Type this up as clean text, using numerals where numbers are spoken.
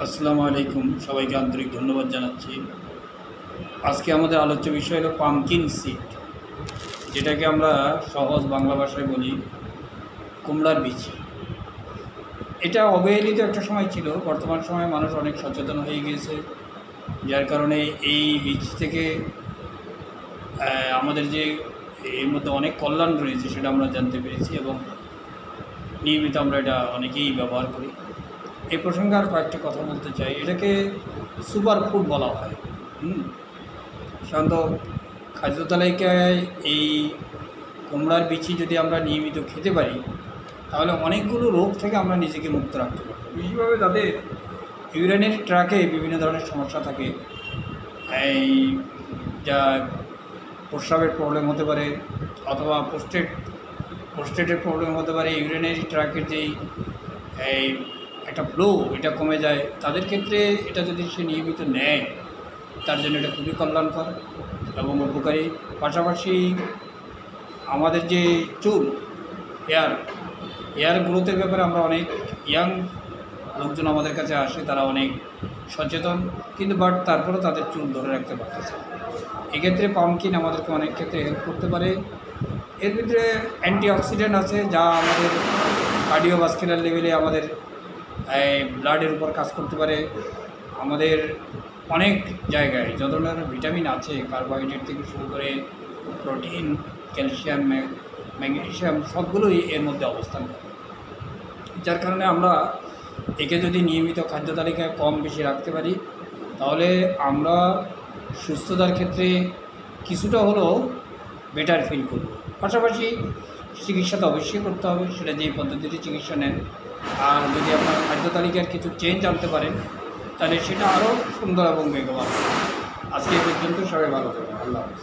আসসালামু আলাইকুম, সবাইকে আন্তরিক ধন্যবাদ জানাচ্ছি। আজকে আমাদের আলোচ্য বিষয় হলো পামকিন সিড, যেটাকে আমরা সহজ বাংলা ভাষায় বলি কুমড়ার বীজ। এটা অবহেলিত একটা সময় ছিল, বর্তমান সময়ে মানুষ অনেক সচেতন হয়ে গিয়েছে, যার কারণে এই বীজ থেকে আমাদের যে এর মধ্যে অনেক কল্যাণ রয়েছে সেটা আমরা জানতে পেরেছি এবং নিয়মিত আমরা এটা অনেকেই ব্যবহার করি। এই প্রসঙ্গে আর কয়েকটা কথা বলতে চাই। এটাকে সুপার ফুড বলা হয়। সাধারণত খাদ্য তালিকায় এই কুমড়ার বিচি যদি আমরা নিয়মিত খেতে পারি তাহলে অনেকগুলো রোগ থেকে আমরা নিজেকে মুক্ত রাখতে পারব। বিশেষভাবে যাদের ইউরিনারি ট্র্যাকে বিভিন্ন ধরনের সমস্যা থাকে, এই যা প্রস্রাবের প্রবলেম হতে পারে অথবা প্রোস্টেটের প্রবলেম হতে পারে, ইউরিনারি ট্র্যাকের যেই এই একটা ফ্লো এটা কমে যায়, তাদের ক্ষেত্রে এটা যদি সে নিয়মিত নেয় তার জন্য এটা খুবই কল্যাণকর এবং উপকারী। পাশাপাশি আমাদের যে চুল, হেয়ার গ্রোথের ব্যাপারে আমরা অনেক ইয়াং লোকজন আমাদের কাছে আসে, তারা অনেক সচেতন, কিন্তু তারপরেও তাদের চুল ধরে রাখতে পারতেছে। এক্ষেত্রে পামকিন আমাদেরকে অনেক ক্ষেত্রে হেল্প করতে পারে। এর ভিতরে অ্যান্টিঅক্সিডেন্ট আছে যা আমাদের কার্ডিওভাস্কুলার লেভেলে আমাদের ব্লাডের উপর কাজ করতে পারে। আমাদের অনেক জায়গায় যত ধরনের ভিটামিন আছে, কার্বোহাইড্রেট থেকে শুরু করে প্রোটিন, ক্যালসিয়াম, ম্যাগনেসিয়াম সবগুলোই এর মধ্যে অবস্থান করে, যার কারণে আমরা একে যদি নিয়মিত খাদ্য তালিকায় কম বেশি রাখতে পারি তাহলে আমরা সুস্থতার ক্ষেত্রে কিছুটা হলেও বেটার ফিল করব। পাশাপাশি চিকিৎসা তো অবশ্যই করতে হবে, সেটা যেই পদ্ধতিতে চিকিৎসা নেন। আর যদি আপনার খাদ্য তালিকার কিছু চেঞ্জ আনতে পারেন তাহলে সেটা আরও সুন্দর এবং বেগবান। আজকে এই পর্যন্ত সবাই ভালো থাকবেন। আল্লাহ হাফেজ।